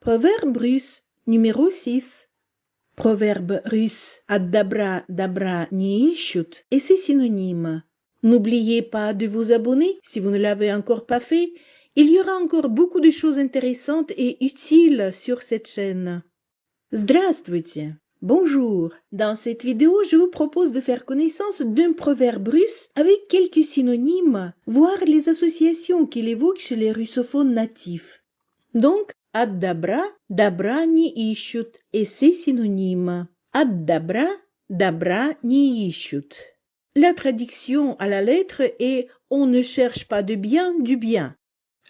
Proverbe russe numéro 6. Proverbe russe «От добра добра не ищут» et ses synonymes. N'oubliez pas de vous abonner si vous ne l'avez encore pas fait. Il y aura encore beaucoup de choses intéressantes et utiles sur cette chaîne. Здравствуйте! Bonjour! Dans cette vidéo, je vous propose de faire connaissance d'un proverbe russe avec quelques synonymes, voire les associations qu'il évoque chez les russophones natifs. Donc, от добра добра не ищут et ses synonymes. От добра добра не ищут. La traduction à la lettre est on ne cherche pas de bien du bien.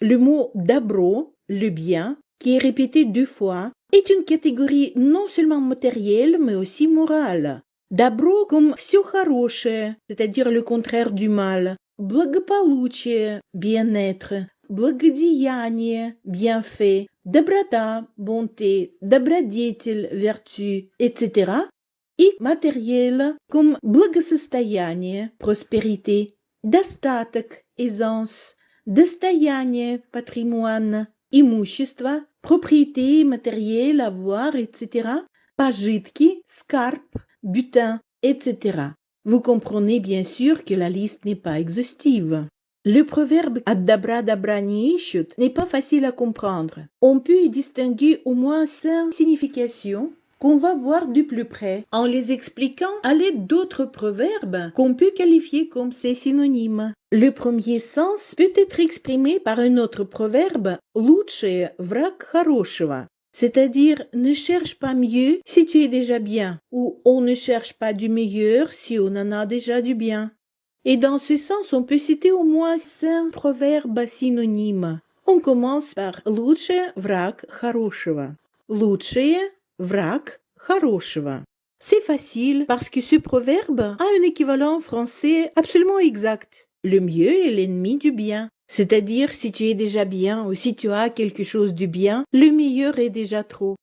Le mot добро, le bien, qui est répété 2 fois, est une catégorie non seulement matérielle mais aussi morale. Добро comme всё хорошее, c'est-à-dire le contraire du mal. Благополучие, bien-être. Благодеяние, bienfait. Доброта, bonté. Добродетель, vertu, etc. И matériel comme благосостояние, prospérité. Достаток, aisance. Достояние, patrimoine. Имущество, propriété matérielle, avoir, etc. Пожитки, скарб, butin, etc. Vous comprenez bien sûr que la liste n'est pas exhaustive. Le proverbe «От добра добра не ищут» n'est pas facile à comprendre. On peut y distinguer au moins 5 significations qu'on va voir de plus près en les expliquant à l'aide d'autres proverbes qu'on peut qualifier comme ses synonymes. Le premier sens peut être exprimé par un autre proverbe «Лучшее враг хорошего», c'est-à-dire ne cherche pas mieux si tu es déjà bien, ou on ne cherche pas du meilleur si on en a déjà du bien. Et dans ce sens, on peut citer au moins 5 proverbes synonymes. On commence par «Лучшее враг хорошего». «Лучшее враг хорошего». C'est facile parce que ce proverbe a un équivalent français absolument exact. Le mieux est l'ennemi du bien. C'est-à-dire, si tu es déjà bien ou si tu as quelque chose de bien, le meilleur est déjà trop.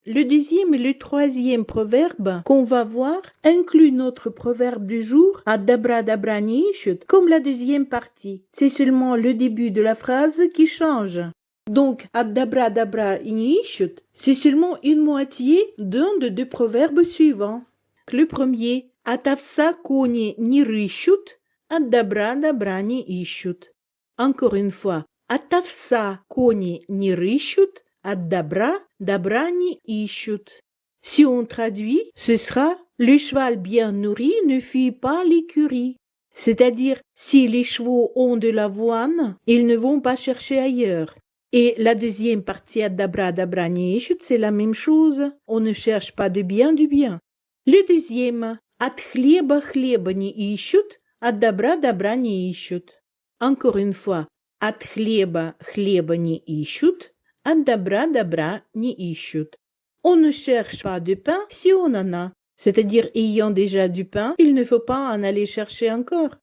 Le deuxième et le troisième proverbe qu'on va voir inclut notre proverbe du jour, «От добра добра не ищут», comme la deuxième partie. C'est seulement le début de la phrase qui change. Donc, «От добра добра не ищут», c'est seulement une moitié d'un des 2 proverbes suivants. Le premier, «От овса кони не рыщут», «От добра добра не ищут». Encore une fois, «От овса кони не рыщут», «От добра добра не ищут». Si on traduit, ce sera «Le cheval bien nourri ne fuit pas l'écurie». C'est-à-dire, si les chevaux ont de l'avoine, ils ne vont pas chercher ailleurs. Et la deuxième partie «От добра добра не ищут», c'est la même chose. On ne cherche pas de bien du bien. Le deuxième, «От хлеба хлеба не ищут», «От добра добра не ищут». Encore une fois, «От хлеба хлеба не ищут», «От добра добра не ищут». On ne cherche pas de pain si on en a. C'est-à-dire, ayant déjà du pain, il ne faut pas en aller chercher encore.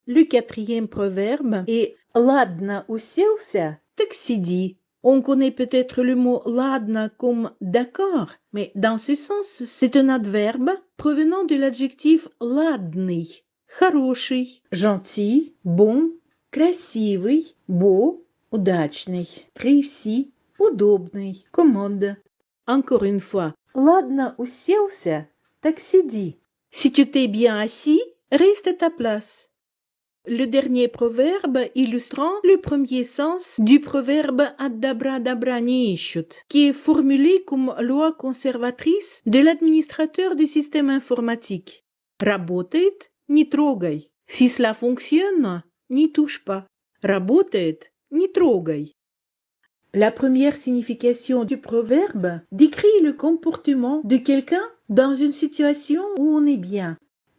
Le quatrième proverbe est «Ладно уселся, так сиди». On connaît peut-être le mot «ладно» comme «d'accord», mais dans ce sens, c'est un adverbe provenant de l'adjectif «ладный». Хороший, gentil, bon, красивый, beau, удачный, réussi, удобный, commode. Encore une fois, «Ладно уселся, так сиди». Si tu t'es bien assis, reste à ta place. Le dernier proverbe illustrant le premier sens du proverbe «От добра добра не ищут», qui est formulé comme loi conservatrice de l'administrateur du système informatique. Работает, не трогай. Si cela fonctionne, n'y touche pas. Работает, не трогай. La première signification du proverbe décrit le comportement de quelqu'un dans une situation où on est bien.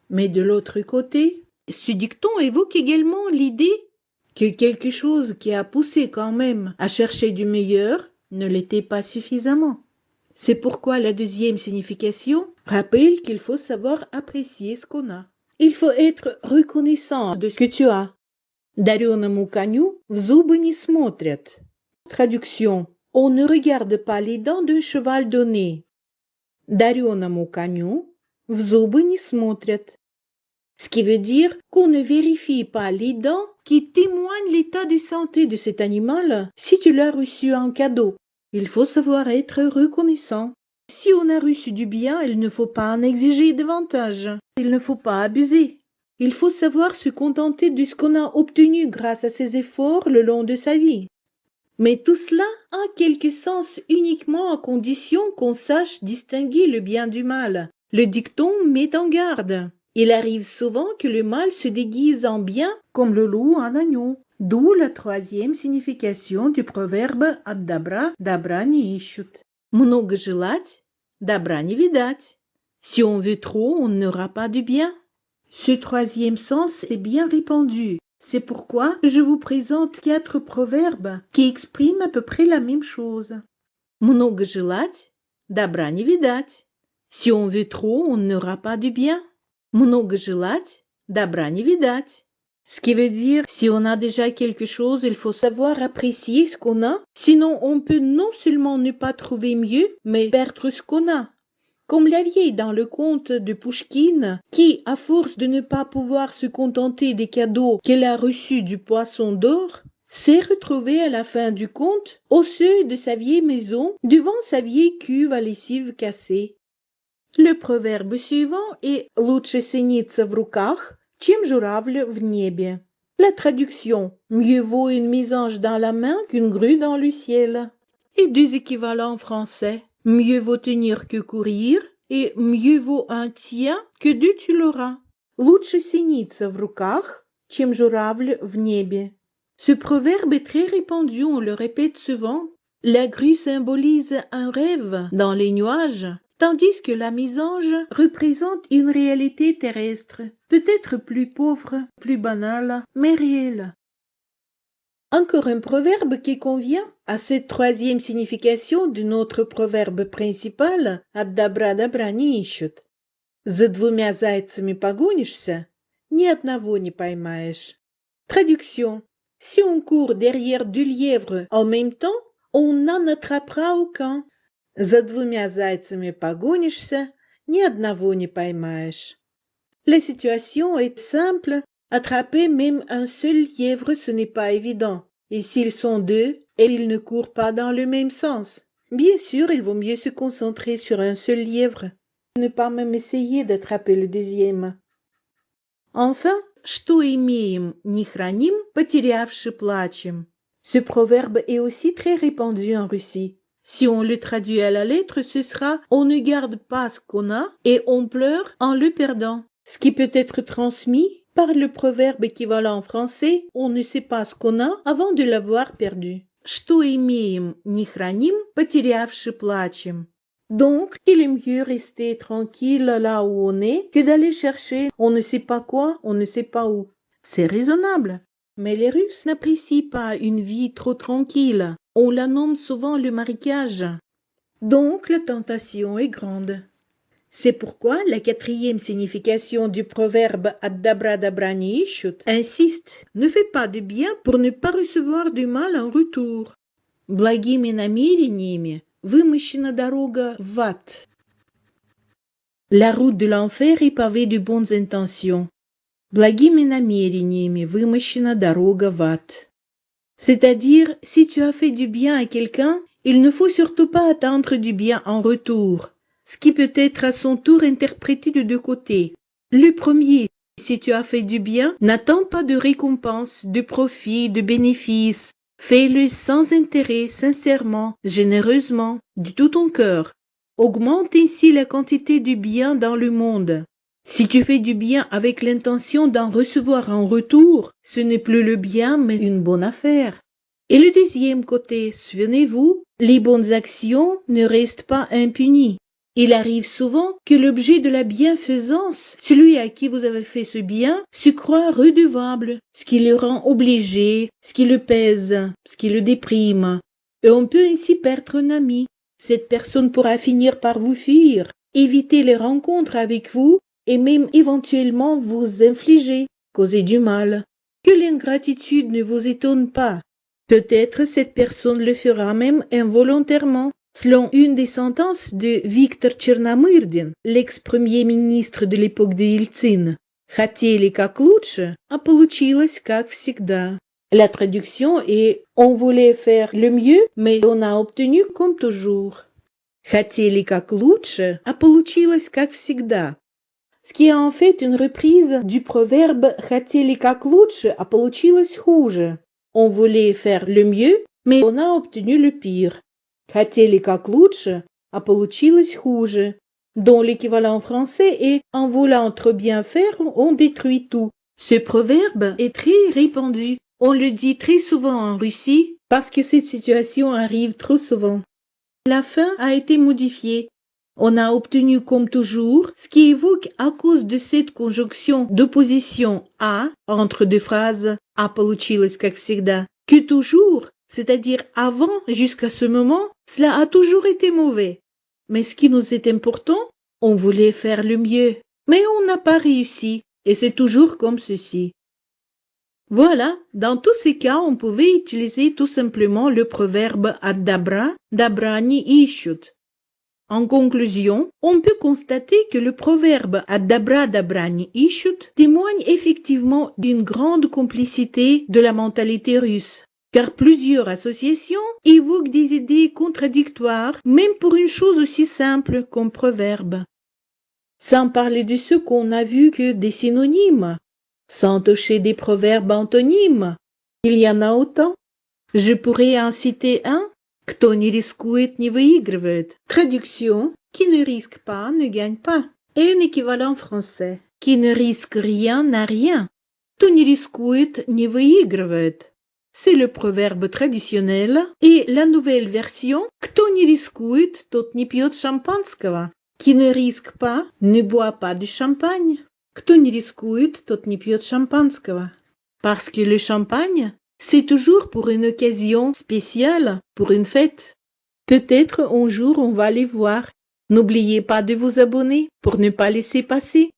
Mais de l'autre côté, ce dicton évoque également l'idée que quelque chose qui a poussé quand même à chercher du meilleur ne l'était pas suffisamment. C'est pourquoi la deuxième signification rappelle qu'il faut savoir apprécier ce qu'on a. Il faut être reconnaissant de ce que tu as. Дареному коню в зубы не смотрят. Traduction. On ne regarde pas les dents d'un cheval donné. Дареному коню в зубы не смотрят. Ce qui veut dire qu'on ne vérifie pas les dents qui témoignent l'état de santé de cet animal si tu l'as reçu en cadeau. Il faut savoir être reconnaissant. Si on a reçu du bien, il ne faut pas en exiger davantage. Il ne faut pas abuser. Il faut savoir se contenter de ce qu'on a obtenu grâce à ses efforts le long de sa vie. Mais tout cela a quelque sens uniquement à condition qu'on sache distinguer le bien du mal. Le dicton met en garde. Il arrive souvent que le mal se déguise en bien comme le loup en agneau. D'où la troisième signification du proverbe «От добра добра не ищут». Много желать, добра не видать. Si on veut trop, on n'aura pas de bien. Ce troisième sens est bien répandu. C'est pourquoi je vous présente 4 proverbes qui expriment à peu près la même chose. Много желать, добра не видать. Si on veut trop, on n'aura pas de bien. Много желать, добра не видать. Ce qui veut dire, si on a déjà quelque chose, il faut savoir apprécier ce qu'on a, sinon on peut non seulement ne pas trouver mieux, mais perdre ce qu'on a. Comme la vieille dans le conte de Pouchkine, qui, à force de ne pas pouvoir se contenter des cadeaux qu'elle a reçus du poisson d'or, s'est retrouvée à la fin du conte au seuil de sa vieille maison, devant sa vieille cuve à lessive cassée. Le proverbe suivant est « Лучше синица в руках, чем журавль в небе ». La traduction « Mieux vaut une mésange dans la main qu'une grue dans le ciel ». Et 2 équivalents français. Mieux vaut tenir que courir, et mieux vaut un tien que 2 tu l'auras. Лучше синица в руках, чем журавль в небе. Ce proverbe est très répandu, on le répète souvent. La grue symbolise un rêve dans les nuages, tandis que la mésange représente une réalité terrestre, peut-être plus pauvre, plus banale, mais réelle. Encore un proverbe qui convient à cette troisième signification de notre proverbe principal «От добра добра не ищут». «За 2 зайцами погонишься, ни одного не поймаешь». Traduction. Si on court derrière 2 lièvres en même temps, on n'en attrapera aucun. «За 2 зайцами погонишься, ни одного не поймаешь». La situation est simple. Attraper même un seul lièvre, ce n'est pas évident. Et s'ils sont 2, et ils ne courent pas dans le même sens, bien sûr, il vaut mieux se concentrer sur un seul lièvre, ne pas même essayer d'attraper le deuxième. Enfin, «Что имеем, не храним, потерявши плачем». Ce proverbe est aussi très répandu en Russie. Si on le traduit à la lettre, ce sera « On ne garde pas ce qu'on a et on pleure en le perdant ». Ce qui peut être transmis par le proverbe équivalent en français « On ne sait pas ce qu'on a avant de l'avoir perdu ». «Что имеем, не храним, потерявши плачем». Donc, il est mieux rester tranquille là où on est que d'aller chercher on ne sait pas quoi, on ne sait pas où. C'est raisonnable. Mais les Russes n'apprécient pas une vie trop tranquille. On la nomme souvent le marécage. Donc, la tentation est grande. C'est pourquoi la 4e signification du proverbe «От добра добра не ищут» insiste « Ne fais pas de bien pour ne pas recevoir du mal en retour». Благими намерениями вымощена дорога в ад. La route de l'enfer est pavée de bonnes intentions. Благими намерениями вымощена дорога в ад. C'est-à-dire, si tu as fait du bien à quelqu'un, il ne faut surtout pas attendre du bien en retour. Ce qui peut être à son tour interprété de 2 côtés. Le premier, si tu as fait du bien, n'attends pas de récompense, de profit, de bénéfice. Fais-le sans intérêt, sincèrement, généreusement, de tout ton cœur. Augmente ainsi la quantité du bien dans le monde. Si tu fais du bien avec l'intention d'en recevoir en retour, ce n'est plus le bien mais une bonne affaire. Et le deuxième côté, souvenez-vous, les bonnes actions ne restent pas impunies. Il arrive souvent que l'objet de la bienfaisance, celui à qui vous avez fait ce bien, se croit redevable, ce qui le rend obligé, ce qui le pèse, ce qui le déprime. Et on peut ainsi perdre un ami. Cette personne pourra finir par vous fuir, éviter les rencontres avec vous et même éventuellement vous infliger, causer du mal. Que l'ingratitude ne vous étonne pas. Peut-être cette personne le fera même involontairement. Selon une des sentences de Виктор Черномырдин, l'ex-premier ministre de l'époque de Ельцин, «Хотели как лучше, а получилось как всегда». La traduction est on voulait faire le mieux, mais on a obtenu comme toujours. Хотели как лучше, а получилось как всегда. Ce qui est en fait une reprise du proverbe хотели как лучше, а получилось хуже. On voulait faire le mieux, mais on a obtenu le pire. Хотели как лучше, а получилось хуже, dont l'équivalent français est en voulant trop bien faire, on détruit tout. Ce proverbe est très répandu. On le dit très souvent en Russie parce que cette situation arrive trop souvent. La fin a été modifiée. On a obtenu comme toujours, ce qui évoque à cause de cette conjonction d'opposition à entre deux phrases «а получилось как всегда» que toujours, c'est-à-dire avant jusqu'à ce moment, cela a toujours été mauvais. Mais ce qui nous est important, on voulait faire le mieux, mais on n'a pas réussi, et c'est toujours comme ceci. Voilà, dans tous ces cas, on pouvait utiliser tout simplement le proverbe «от добра добра не ищут». En conclusion, on peut constater que le proverbe «от добра добра не ищут» témoigne effectivement d'une grande complicité de la mentalité russe, car plusieurs associations évoquent des idées contradictoires, même pour une chose aussi simple comme proverbe. Sans parler de ce qu'on n'a vu que des synonymes, sans toucher des proverbes antonymes, il y en a autant. Je pourrais en citer un. Кто не рискует, не выигрывает. Traduction, qui ne risque pas, ne gagne pas. Et un équivalent français. Qui ne risque rien, n'a rien. Кто не рискует, не выигрывает. C'est le proverbe traditionnel. Et la nouvelle version, кто не рискует, тот не пьет шампанского. Qui ne risque pas, ne boit pas du champagne. Кто не рискует, тот не пьет шампанского. Parce que le champagne, c'est toujours pour une occasion spéciale, pour une fête. Peut-être un jour on va les voir. N'oubliez pas de vous abonner pour ne pas laisser passer.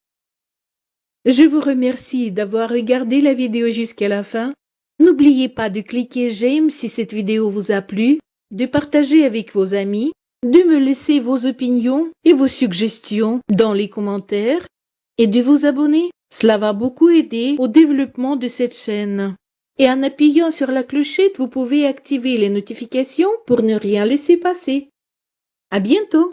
Je vous remercie d'avoir regardé la vidéo jusqu'à la fin. N'oubliez pas de cliquer j'aime si cette vidéo vous a plu, de partager avec vos amis, de me laisser vos opinions et vos suggestions dans les commentaires et de vous abonner. Cela va beaucoup aider au développement de cette chaîne. Et en appuyant sur la clochette, vous pouvez activer les notifications pour ne rien laisser passer. À bientôt!